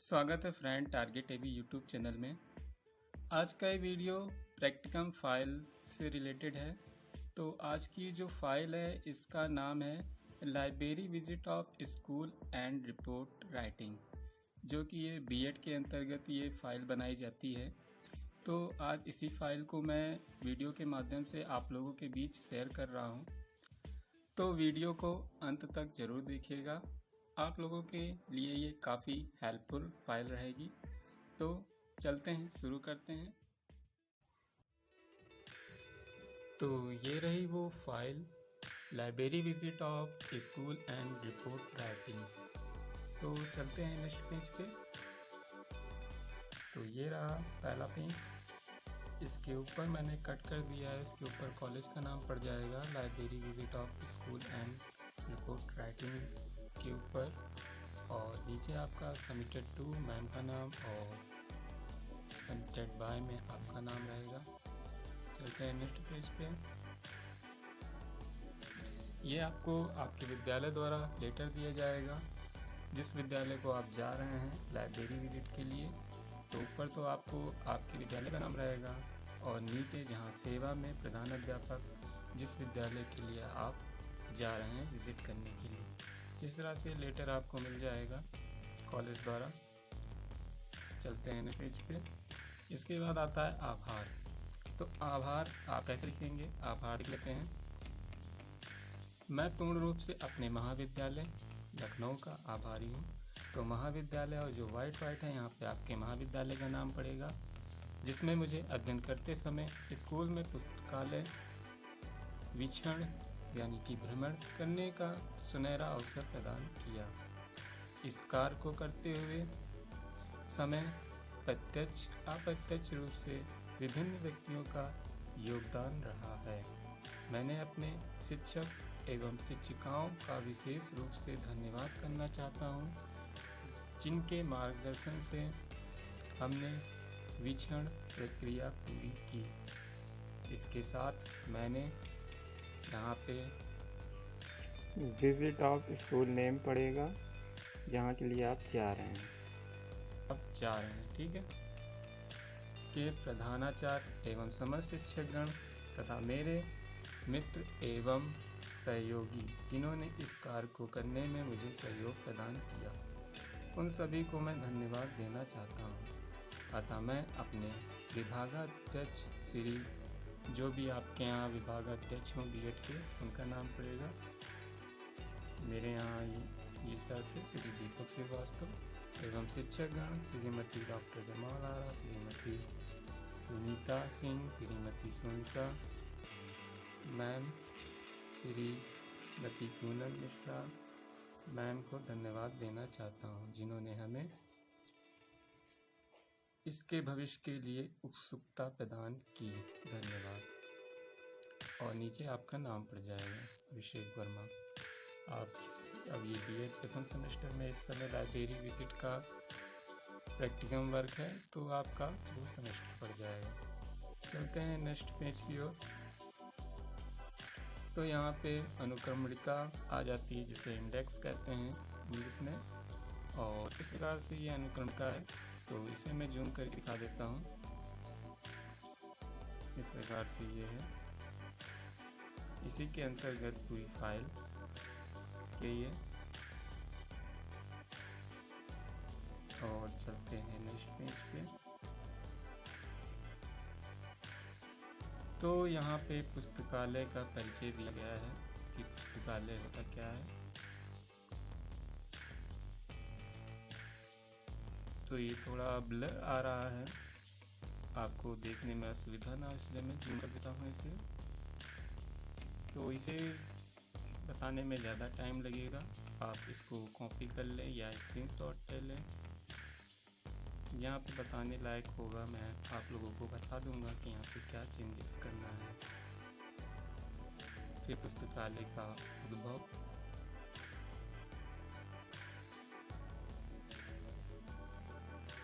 स्वागत है friend target AB YouTube channel में। आज का ये वीडियो प्रैक्टिकम फाइल से रिलेटेड है। तो आज की जो फाइल है इसका नाम है library visit of school and report writing, जो कि ये बीएड के अंतर्गत ये फाइल बनाई जाती है। तो आज इसी फाइल को मैं वीडियो के माध्यम से आप लोगों के बीच शेयर कर रहा हूँ। तो वीडियो को अंत तक ज़रूर देखिएगा, आप लोगों के लिए ये काफ़ी हेल्पफुल फाइल रहेगी। तो चलते हैं, शुरू करते हैं। तो ये रही वो file library visit of school and report writing. तो चलते हैं नेक्स्ट पेज पे। तो ये रहा पहला पेज, इसके ऊपर मैंने कट कर दिया है। इसके ऊपर कॉलेज का नाम पड़ जाएगा library visit of school and report writing के ऊपर, और नीचे आपका सबमिटेड टू मैम का नाम और सबमिटेड बाय में आपका नाम रहेगा। चलते हैं नेक्स्ट पेज पे। ये आपको आपके विद्यालय द्वारा लेटर दिया जाएगा, जिस विद्यालय को आप जा रहे हैं लाइब्रेरी विजिट के लिए। तो ऊपर तो आपको आपके विद्यालय का नाम रहेगा, और नीचे जहां सेवा में प्रधान अध्यापक, जिस विद्यालय के लिए आप जा रहे हैं विजिट करने के लिए, इस तरह से लेटर आपको मिल जाएगा कॉलेज द्वारा। चलते हैं नेक्स्ट पेज पे। इसके बाद आता है आभार। तो आभार आप कैसे लिखेंगे? आभार लिख लेते हैं, मैं पूर्ण रूप से अपने महाविद्यालय लखनऊ का आभारी हूँ। तो महाविद्यालय और जो वाइट है यहाँ पे आपके महाविद्यालय का नाम पड़ेगा, जिसमें मुझे अध्ययन करते समय स्कूल में पुस्तकालय विचरण यानी कि भ्रमण करने का सुनहरा अवसर प्रदान किया। इस कार्य को करते हुए समय प्रत्यक्ष अप्रत्यक्ष रूप से विभिन्न व्यक्तियों का योगदान रहा है। मैंने अपने शिक्षक एवं शिक्षिकाओं का विशेष रूप से धन्यवाद करना चाहता हूँ, जिनके मार्गदर्शन से हमने विचरण प्रक्रिया पूरी की। इसके साथ मैंने यहाँ पे विजिट ऑफ स्कूल नेम पड़ेगा जहाँ के लिए आप जा रहे हैं। ठीक है, के प्रधानाचार्य एवं समस्त शिक्षकगण तथा मेरे मित्र एवं सहयोगी जिन्होंने इस कार्य को करने में मुझे सहयोग प्रदान किया, उन सभी को मैं धन्यवाद देना चाहता हूँ। अतः मैं अपने विभागाध्यक्ष श्री, जो भी आपके यहाँ विभागाध्यक्ष हों बीएड के, उनका नाम पड़ेगा। मेरे यहाँ ये सर थे श्री दीपक श्रीवास्तव एवं शिक्षकगण श्रीमती डॉक्टर जमाल आरा, श्रीमती विनीता सिंह, श्रीमती सुनीता मैम, श्रीमती पूनम मिश्रा मैम को धन्यवाद देना चाहता हूँ, जिन्होंने हमें इसके भविष्य के लिए उत्सुकता प्रदान की। धन्यवाद। और नीचे आपका नाम पड़ जाएगा अभिषेक वर्मा। आप अब ये बीएड प्रथम सेमेस्टर में इस समय लाइब्रेरी विजिट का प्रैक्टिकम वर्क है, तो आपका वो सेमेस्टर पड़ जाएगा। चलते हैं नेक्स्ट पेज की ओर। तो यहाँ पे अनुक्रमणिका आ जाती है, जिसे इंडेक्स कहते हैं इंग्लिश में, और इस प्रकार से ये अनुक्रमणिका है। तो इसे मैं जूम करके दिखा देता हूँ। इस प्रकार से ये है, इसी के अंतर्गत पूरी फाइल के ये। और चलते हैं नेक्स्ट पेज पे। तो यहाँ पे पुस्तकालय का परिचय दिया गया है कि पुस्तकालय होता क्या है। तो ये थोड़ा ब्लर आ रहा है, आपको देखने में असुविधा ना, इसलिए मैं जूम कर देता हूँ इसे। तो इसे बताने में ज़्यादा टाइम लगेगा, आप इसको कॉपी कर लें या स्क्रीनशॉट ले लें। यहाँ पे बताने लायक होगा, मैं आप लोगों को बता दूंगा कि यहाँ पे क्या चेंजेस करना है। फिर पुस्तकालय का उद्भव,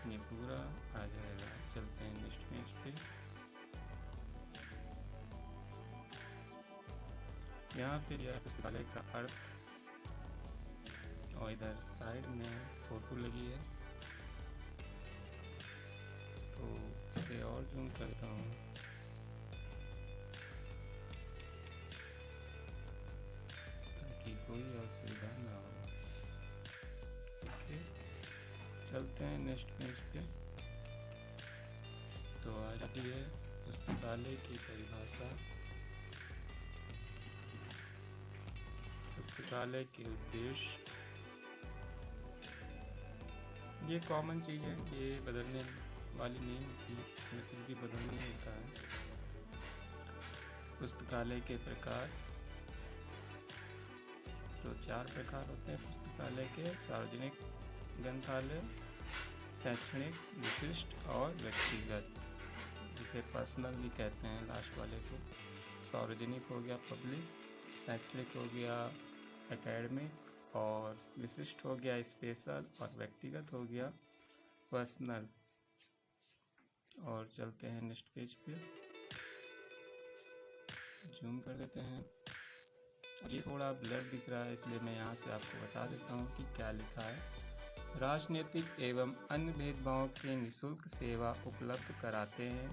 ये पूरा आ जाएगा। चलते हैं नेक्स्ट पेज पे। यहाँ पे यह पुस्तकालय का अर्थ, और इधर साइड में फोटो लगी है। इसे और जूम करता हूँ ताकि कोई असुविधा ना हो। ओके, चलते हैं नेक्स्ट पेज पे। तो आज की है पुस्तकालय की परिभाषा, पुस्तकालय के उद्देश्य। ये कॉमन चीज़ है, ये बदलने वाली नहीं होती, इसमें कुछ भी बदल नहीं होता है। पुस्तकालय के प्रकार, तो 4 प्रकार होते हैं पुस्तकालय के: सार्वजनिक ग्रंथालय, शैक्षणिक, विशिष्ट और व्यक्तिगत, जिसे पर्सनल भी कहते हैं लास्ट वाले को। सार्वजनिक हो गया पब्लिक, शैक्षणिक हो गया एकेडमिक, और विशिष्ट हो गया स्पेशल, और व्यक्तिगत हो गया पर्सनल। और चलते हैं नेक्स्ट पेज पे, जूम कर लेते हैं। ये थोड़ा ब्लर दिख रहा है, इसलिए मैं यहाँ से आपको बता देता हूँ कि क्या लिखा है। राजनीतिक एवं अन्य भेदभावों की निःशुल्क सेवा उपलब्ध कराते हैं।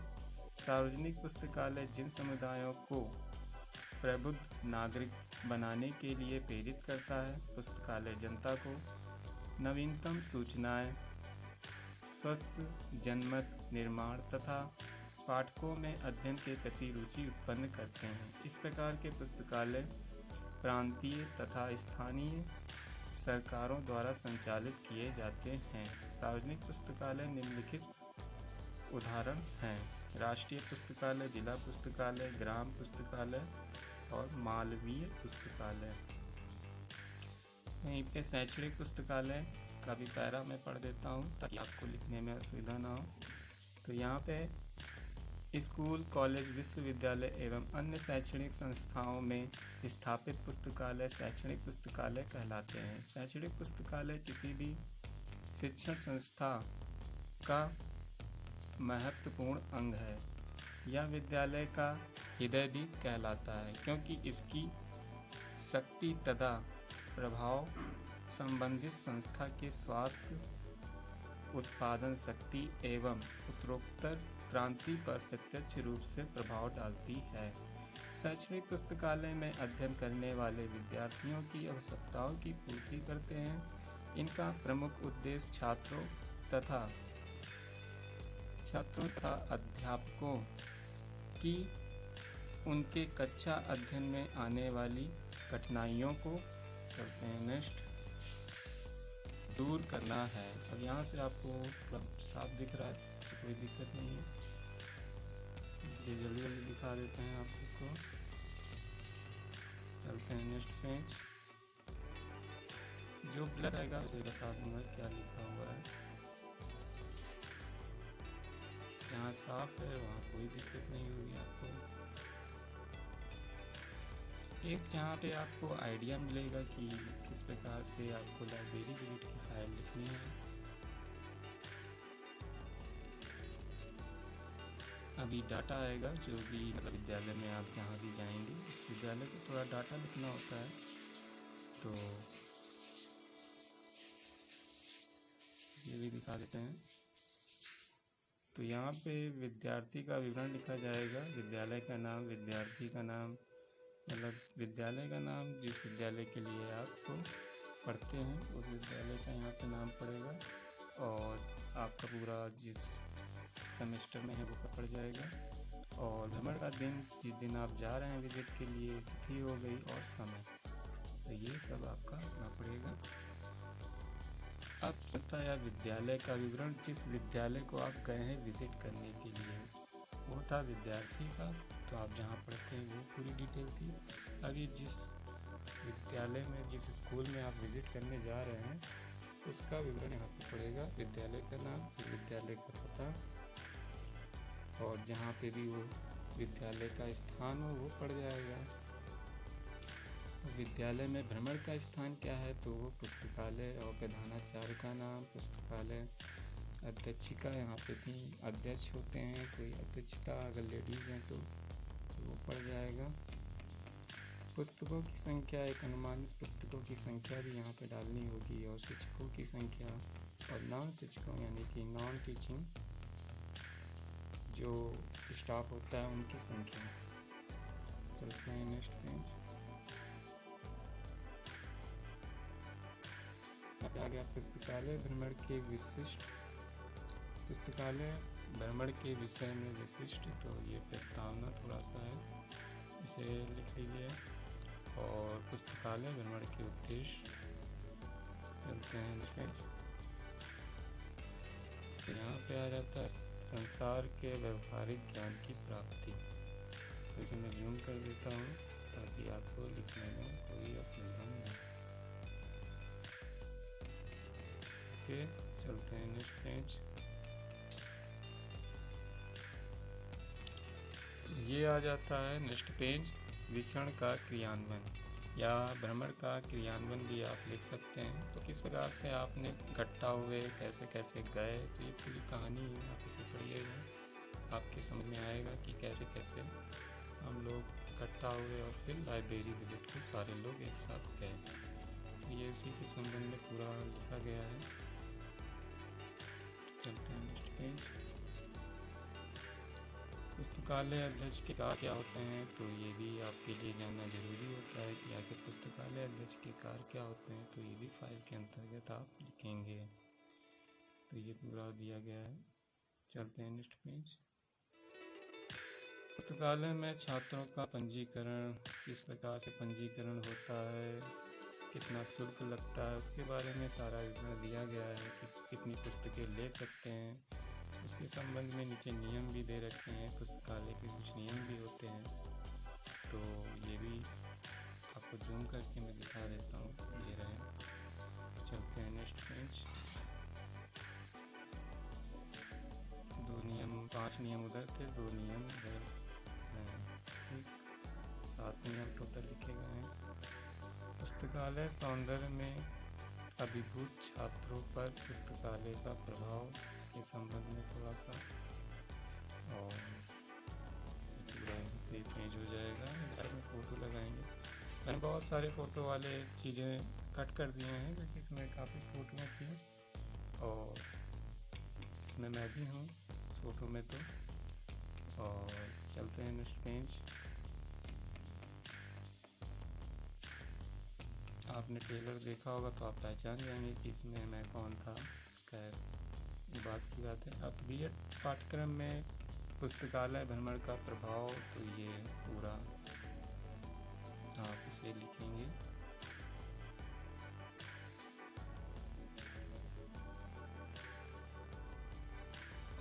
सार्वजनिक पुस्तकालय जिन समुदायों को प्रबुद्ध नागरिक बनाने के लिए प्रेरित करता है। पुस्तकालय जनता को नवीनतम सूचनाएं, स्वस्थ जनमत निर्माण तथा पाठकों में अध्ययन के प्रति रुचि उत्पन्न करते हैं। इस प्रकार के पुस्तकालय प्रांतीय तथा स्थानीय सरकारों द्वारा संचालित किए जाते हैं। सार्वजनिक पुस्तकालय निम्नलिखित उदाहरण हैं: राष्ट्रीय पुस्तकालय, जिला पुस्तकालय, ग्राम पुस्तकालय और मालवीय पुस्तकालय। यहीं पे शैक्षणिक पुस्तकालय का भी पैरा मैं पढ़ देता हूँ ताकि आपको लिखने में असुविधा ना हो। तो यहाँ पे स्कूल, कॉलेज, विश्वविद्यालय एवं अन्य शैक्षणिक संस्थाओं में स्थापित पुस्तकालय शैक्षणिक पुस्तकालय कहलाते हैं। शैक्षणिक पुस्तकालय किसी भी शिक्षण संस्था का महत्वपूर्ण अंग है। यह विद्यालय का हृदय भी कहलाता है, क्योंकि इसकी शक्ति तथा प्रभाव संबंधित संस्था के स्वास्थ्य, उत्पादन शक्ति एवं उत्तरोत्तर क्रांति पर प्रत्यक्ष रूप से प्रभाव डालती है। शैक्षणिक पुस्तकालय में अध्ययन करने वाले विद्यार्थियों की आवश्यकताओं की पूर्ति करते हैं। इनका प्रमुख उद्देश्य छात्रों तथा अध्यापकों की उनके कक्षा अध्ययन में आने वाली कठिनाइयों को चलते हैं नेक्स्ट दूर करना है। अब यहाँ से आपको साफ दिख रहा है तो कोई दिक्कत नहीं है, ये जल्दी जल्दी दिखा देते हैं आप सबको। चलते हैं नेक्स्ट पेज। जो ब्लर आएगा उसे बता दूंगा क्या लिखा हुआ है। जहाँ साफ है वहाँ कोई दिक्कत नहीं होगी आपको। एक यहाँ पे आपको आइडिया मिलेगा कि किस प्रकार से आपको लाइब्रेरी विजिट की फाइल लिखनी है। अभी डाटा आएगा जो भी मतलब विद्यालय में आप जहाँ भी जाएंगे उस विद्यालय को थोड़ा डाटा लिखना होता है। तो ये भी दिखा देते हैं। तो यहाँ पे विद्यार्थी का विवरण लिखा जाएगा, विद्यालय का नाम, विद्यार्थी का नाम, मतलब विद्यालय का नाम जिस विद्यालय के लिए आपको पढ़ते हैं उस विद्यालय का यहाँ पे नाम पड़ेगा, और आपका पूरा जिस सेमेस्टर में है वो पड़ जाएगा, और भ्रमण का दिन जिस दिन आप जा रहे हैं विजिट के लिए, तिथि हो गई और समय, तो ये सब आपका करना पड़ेगा। अब संस्था या विद्यालय का विवरण, जिस विद्यालय को आप गए हैं विजिट करने के लिए वो था विद्यार्थी का, तो आप जहाँ पढ़ते हैं वो पूरी डिटेल थी। अभी जिस विद्यालय में जिस स्कूल में आप विजिट करने जा रहे हैं उसका विवरण यहाँ पे पड़ेगा, विद्यालय का नाम, विद्यालय का पता, और जहाँ पे भी वो विद्यालय का स्थान हो वो पड़ जाएगा। विद्यालय में भ्रमण का स्थान क्या है, तो वो पुस्तकालय और प्रधानाचार्य का नाम, पुस्तकालय अध्यक्षिका यहाँ पे भी अध्यक्ष होते हैं, कोई अध्यक्षता अगर लेडीज़ हैं तो वो पड़ जाएगा। पुस्तकों की संख्या, एक अनुमानित पुस्तकों की संख्या भी यहाँ पे डालनी होगी, और शिक्षकों की संख्या और नॉन शिक्षकों यानी कि नॉन टीचिंग जो स्टाफ होता है उनकी संख्या। चलते हैं नेक्स्ट पेज। आ गया पुस्तकालय भ्रमण के विशिष्ट, पुस्तकालय भ्रमण के विषय में विशिष्ट। तो ये प्रस्तावना थोड़ा सा है, इसे लिख लीजिए। और पुस्तकालय भ्रमण के उद्देश्य। चलते हैं नेक्स्ट पेज। यहाँ पे आ जाता है संसार के व्यवहारिक ज्ञान की प्राप्ति। तो इसे मैं जूम कर देता हूँ ताकि आपको लिखने में कोई असुविधा नहीं। ओके, चलते हैं नेक्स्ट पेज। ये आ जाता है नेक्स्ट पेज, वीक्षण का क्रियान्वयन या भ्रमण का क्रियान्वयन भी आप लिख सकते हैं। तो किस प्रकार से आपने इकट्ठा हुए, कैसे कैसे गए, तो ये पूरी कहानी है, आप इसे पढ़िएगा, आपके समझ में आएगा कि कैसे कैसे हम लोग इकट्ठा हुए और फिर लाइब्रेरी विजिट के सारे लोग एक साथ गए। ये उसी के संबंध में पूरा लिखा गया है। चलते हैं नेक्स्ट पेज। पुस्तकालय अध्यक्ष के कार्य क्या होते हैं, तो ये भी आपके लिए जानना जरूरी होता है कि आखिर पुस्तकालय अध्यक्ष के कार्य क्या होते हैं। तो ये भी फाइल के अंतर्गत आप लिखेंगे। तो ये पूरा दिया गया है। चलते हैं नेक्स्ट पेज। पुस्तकालय में छात्रों का पंजीकरण, किस प्रकार से पंजीकरण होता है, कितना शुल्क लगता है, उसके बारे में सारा विवरण दिया गया है कि कितनी पुस्तकें ले सकते हैं। उसके संबंध में नीचे नियम भी दे रखे हैं, पुस्तकालय के कुछ नियम भी होते हैं। तो ये भी आपको जूम करके मैं दिखा देता हूँ, ये रहे। चलते हैं नेक्स्ट पेज। 2 नियम, 5 नियम उधर थे, 2 नियम इधर हैं। ठीक, 7 नियम टोटल लिखे गए हैं। पुस्तकालय सौंदर्य में अभिभूत छात्रों पर पुस्तकालय का प्रभाव, इसके संबंध में थोड़ा सा, और पूरा पेज हो जाएगा। इधर में फ़ोटो लगाएंगे। मैंने बहुत सारे फ़ोटो वाले चीज़ें कट कर दिए हैं क्योंकि इसमें काफ़ी फ़ोटोएँ थी और इसमें मैं भी हूँ इस फ़ोटो में। तो और चलते हैं नेक्स्ट पेज। आपने ट्रेलर देखा होगा तो आप पहचान जाएंगे कि इसमें मैं कौन था। खैर, ये बात की बात है। अब बीएड पाठ्यक्रम में पुस्तकालय भ्रमण का प्रभाव, तो ये पूरा आप इसे लिखेंगे।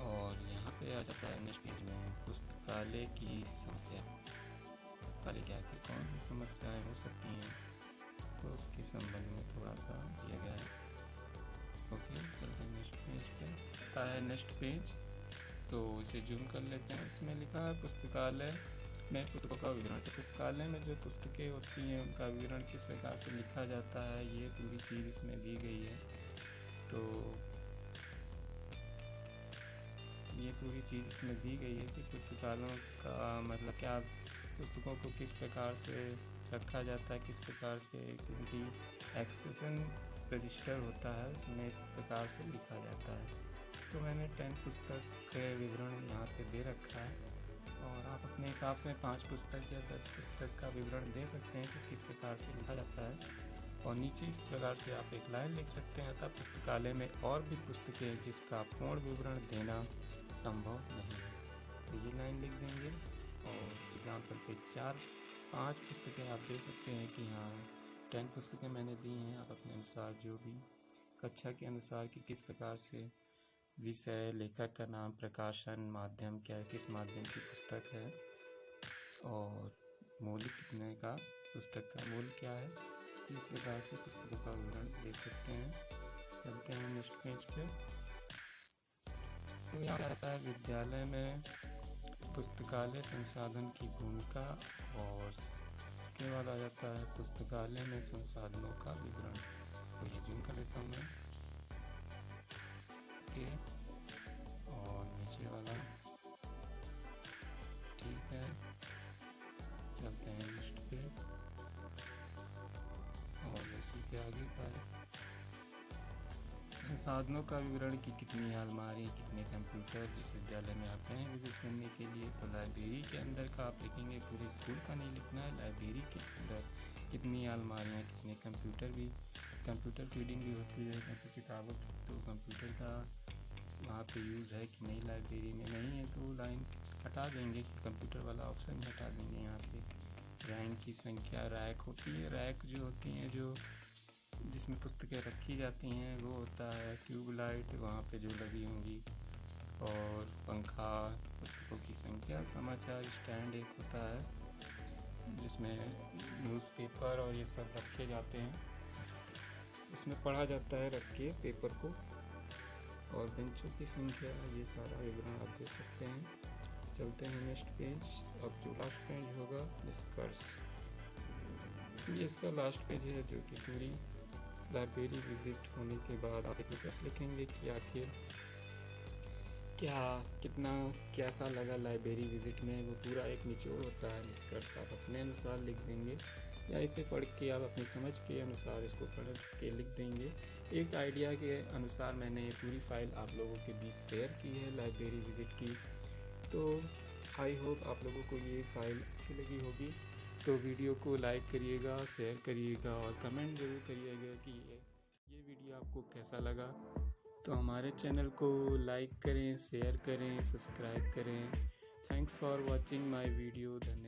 और यहाँ पे आ जाता है नेक्स्ट पेज में पुस्तकालय की समस्या। पुस्तकालय क्या है, कौन सी समस्याएं हो सकती हैं, तो उसके संबंध में थोड़ा सा दिया गया है। ओके, चलते हैं नेक्स्ट पेज पे। आता है नेक्स्ट पेज, तो इसे जूम कर लेते हैं। इसमें लिखा है पुस्तकालय में पुस्तकों का विवरण। तो पुस्तकालय में जो पुस्तकें होती हैं उनका विवरण किस प्रकार से लिखा जाता है, ये पूरी चीज़ इसमें दी गई है। तो ये पूरी चीज़ इसमें दी गई है कि पुस्तकालयों का मतलब क्या, पुस्तकों को किस प्रकार से रखा जाता है, किस प्रकार से उनकी एक्सेशन रजिस्टर होता है, उसमें इस प्रकार से लिखा जाता है। तो मैंने 10 पुस्तक के विवरण यहाँ पे दे रखा है और आप अपने हिसाब से 5 पुस्तक या 10 पुस्तक का विवरण दे सकते हैं कि किस प्रकार से लिखा जाता है। और नीचे इस प्रकार से आप एक लाइन लिख सकते हैं, अतः पुस्तकालय में और भी पुस्तकें जिसका पूर्ण विवरण देना संभव नहीं है। तो ये लाइन लिख देंगे और एग्जाम्पल पे 4-5 पुस्तकें आप दे सकते हैं कि हाँ 10 पुस्तकें मैंने दी हैं। आप अपने अनुसार जो भी कक्षा के अनुसार कि किस प्रकार से विषय, लेखक का नाम, प्रकाशन, माध्यम क्या है, किस माध्यम की पुस्तक है और मूल्य कितने का, पुस्तक का मूल्य क्या है, तो इस प्रकार से पुस्तकों का विवरण दे सकते हैं। चलते हैं नेक्स्ट पेज पे। तो यहाँ आता है विद्यालय में पुस्तकालय संसाधन की भूमिका और इसके बाद आ जाता है पुस्तकालय में संसाधनों का विवरण। तो ये जूम कर लेता हूँ मैं। ओके, और नीचे वाला ठीक है। चलते हैं नेक्स्ट पे और इसी के आगे का है। साधनों का विवरण कि कितनी अलमारी, कितने कंप्यूटर जिस विद्यालय में आप गए हैं विजिट करने के लिए। तो लाइब्रेरी के अंदर का आप लिखेंगे, पूरे स्कूल का नहीं लिखना है। लाइब्रेरी के अंदर कितनी अलमारियाँ, कितने कंप्यूटर भी, कंप्यूटर फीडिंग भी होती है क्योंकि किताबों तो कंप्यूटर का वहाँ पे यूज़ है कि नहीं। लाइब्रेरी में नहीं है तो लाइन हटा देंगे, कंप्यूटर वाला ऑप्शन हटा देंगे। यहाँ पे रैंक की संख्या, रैक होती है, रैक जो होती हैं जो जिसमें पुस्तकें रखी जाती हैं वो होता है। ट्यूबलाइट वहाँ पे जो लगी होंगी, और पंखा, पुस्तकों की संख्या, समाचार स्टैंड एक होता है जिसमें न्यूज़पेपर और ये सब रखे जाते हैं, उसमें पढ़ा जाता है रख के पेपर को। और बेंचों की संख्या, ये सारा विवरण आप दे सकते हैं। चलते हैं नेक्स्ट पेज। अब जो लास्ट पेज होगा निष्कर्ष, ये इसका लास्ट पेज है जो कि पूरी लाइब्रेरी विजिट होने के बाद आप एक निष्कर्ष लिखेंगे कि आखिर कितना कैसा लगा लाइब्रेरी विजिट में। वो पूरा एक निचोड़ होता है, निष्कर्ष आप अपने अनुसार लिख देंगे या इसे पढ़ के आप अपनी समझ के अनुसार इसको पढ़ के लिख देंगे। एक आइडिया के अनुसार मैंने ये पूरी फाइल आप लोगों के बीच शेयर की है लाइब्रेरी विजिट की। तो आई होप आप लोगों को ये फाइल अच्छी लगी होगी। तो वीडियो को लाइक करिएगा, शेयर करिएगा और कमेंट ज़रूर करिएगा कि ये वीडियो आपको कैसा लगा। तो हमारे चैनल को लाइक करें, शेयर करें, सब्सक्राइब करें। Thanks for watching my video. धन्यवाद।